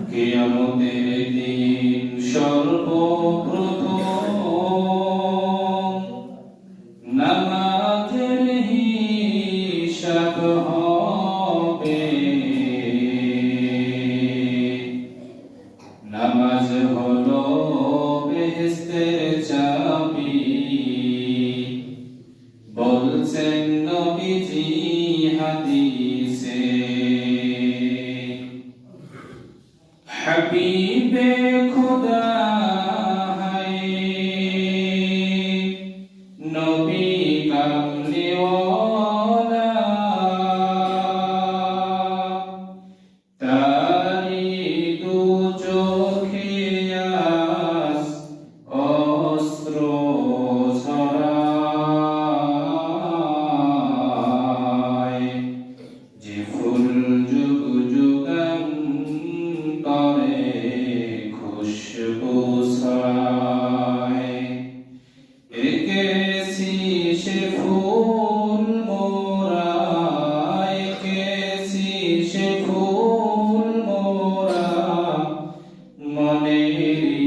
কিয়ামতের দিন সর্বপ্রথম নামাজের হিসাব হবে। নামাজ হলো বেহেশতের চাবি, বলছেন নবীজি হাদিসে। হাবিবে খোদা নবী কামলিওয়ালা, তারি দু চোখে আস অস্ত্র ছড়ায়, যে ফুল যুগ যুগান্তরে খুশবু ছড়ায়। এঁকেছি সে ফুল মোরা, এঁকেছি সে ফুল মোরা, মনেরই